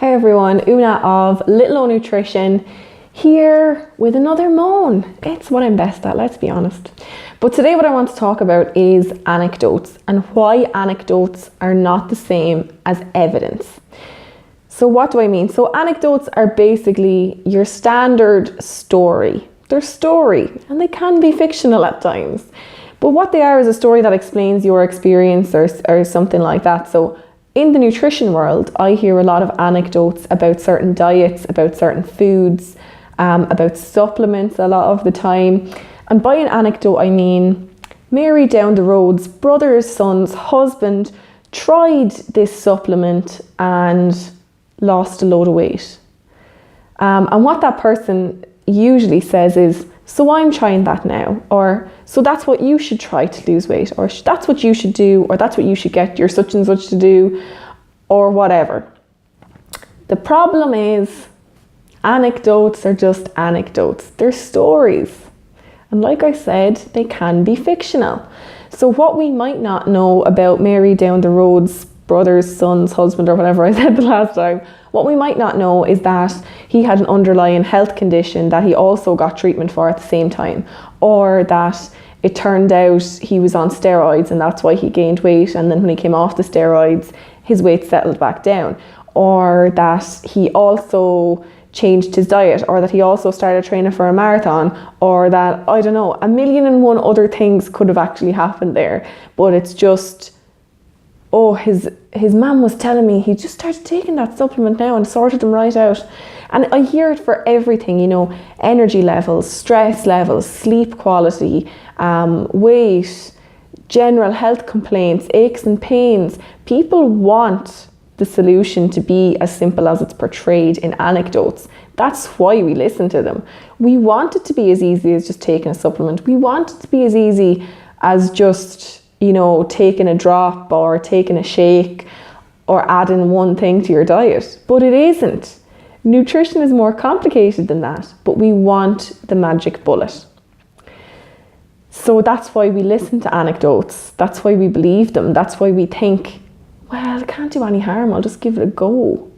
Hey everyone, Una of Little O Nutrition here with another moan. It's what I'm best at, let's be honest. But today what I want to talk about is anecdotes and why anecdotes are not the same as evidence. So what do I mean? So anecdotes are basically your standard story. They're story and they can be fictional at times. But what they are is a story that explains your experience or something like that. So in the nutrition world, I hear a lot of anecdotes about certain diets, about certain foods, about supplements a lot of the time. And by an anecdote, I mean Mary down the road's brother's son's husband tried this supplement and lost a load of weight. And what that person usually says is, so I'm trying that now, or so that's what you should try to lose weight, or that's what you should do, or that's what you should get your such and such to do, or whatever. The problem is anecdotes are just anecdotes. They're stories. And like I said, they can be fictional. So what we might not know about Mary down the road's brother's son's husband, or whatever I said the last time, what we might not know is that he had an underlying health condition that he also got treatment for at the same time, or that it turned out he was on steroids and that's why he gained weight, and then when he came off the steroids his weight settled back down, or that he also changed his diet, or that he also started training for a marathon, or that, I don't know, 1,000,001 other things could have actually happened there. But it's just, oh, his mum was telling me he just started taking that supplement now and sorted him right out. And I hear it for everything, you know, energy levels, stress levels, sleep quality, weight, general health complaints, aches and pains. People want the solution to be as simple as it's portrayed in anecdotes. That's why we listen to them. We want it to be as easy as just taking a supplement. We want it to be as easy as just, you know, taking a drop or taking a shake or adding one thing to your diet. But it isn't. Nutrition is more complicated than that, but we want the magic bullet. So that's why we listen to anecdotes. That's why we believe them. That's why we think, well, it can't do any harm, I'll just give it a go.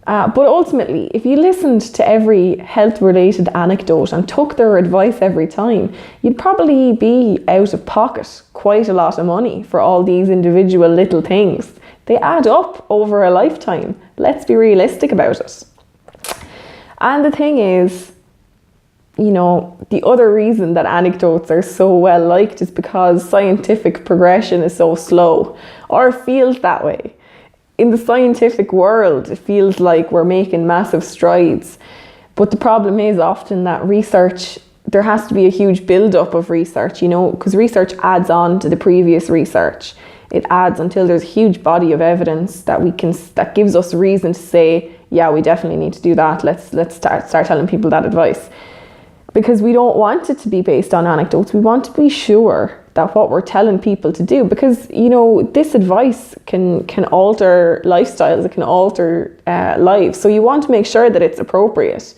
But ultimately, if you listened to every health-related anecdote and took their advice every time, you'd probably be out of pocket quite a lot of money for all these individual little things. They add up over a lifetime. Let's be realistic about it. And the thing is, you know, the other reason that anecdotes are so well liked is because scientific progression is so slow, or feels that way. In the scientific world, it feels like we're making massive strides. But the problem is often that research, there has to be a huge build-up of research, you know, because research adds on to the previous research. It adds until there's a huge body of evidence that gives us reason to say, yeah, we definitely need to do that. Let's start telling people that advice. Because we don't want it to be based on anecdotes. We want to be sure that what we're telling people to do, because, you know, this advice can alter lifestyles, it can alter lives. So you want to make sure that it's appropriate.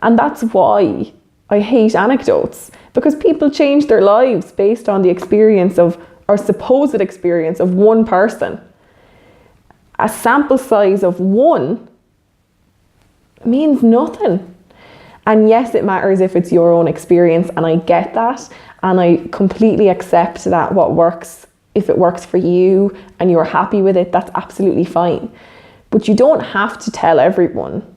And that's why I hate anecdotes, because people change their lives based on the experience of, or supposed experience of, one person. A sample size of one means nothing. And yes, it matters if it's your own experience, and I get that, and I completely accept that what works, if it works for you and you're happy with it, that's absolutely fine. But you don't have to tell everyone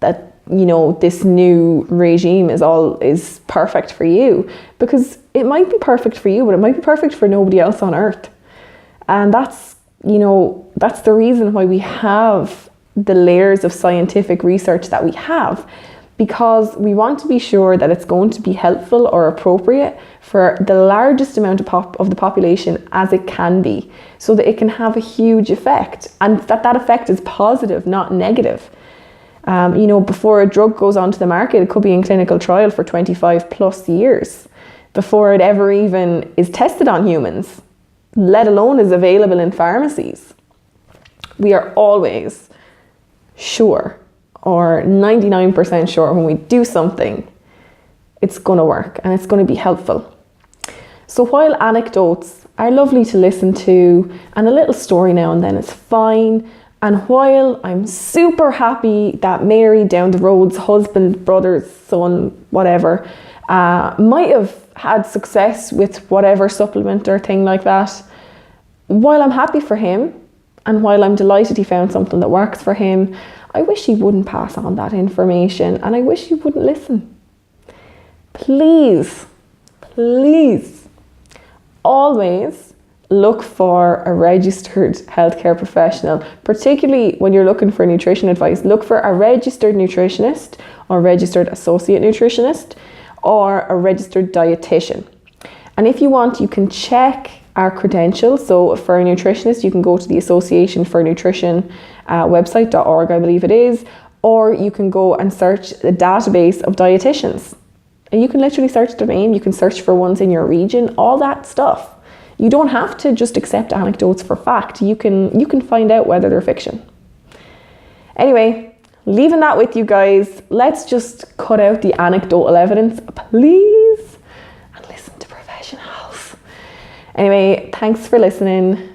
that, you know, this new regime is perfect for you, because it might be perfect for you, but it might be perfect for nobody else on earth. And that's, you know, that's the reason why we have the layers of scientific research that we have, because we want to be sure that it's going to be helpful or appropriate for the largest amount of the population as it can be, so that it can have a huge effect, and that effect is positive, not negative. You know, before a drug goes onto the market, it could be in clinical trial for 25 plus years before it ever even is tested on humans, let alone is available in pharmacies. We are always sure, or 99% sure, when we do something, it's going to work and it's going to be helpful. So while anecdotes are lovely to listen to, and a little story now and then is fine, And while I'm super happy that Mary down the road's husband, brother's son, whatever, might have had success with whatever supplement or thing like that, while I'm happy for him and while I'm delighted he found something that works for him, I wish he wouldn't pass on that information and I wish he wouldn't listen. Please, please, always look for a registered healthcare professional, particularly when you're looking for nutrition advice. Look for a registered nutritionist or registered associate nutritionist or a registered dietitian. And if you want, you can check our credentials. So for a nutritionist, you can go to the Association for Nutrition website.org, I believe it is, or you can go and search the database of dietitians. And you can literally search their name, you can search for ones in your region, all that stuff. You don't have to just accept anecdotes for fact. You can find out whether they're fiction. Anyway, leaving that with you guys, let's just cut out the anecdotal evidence, please, and listen to professionals. Anyway, thanks for listening.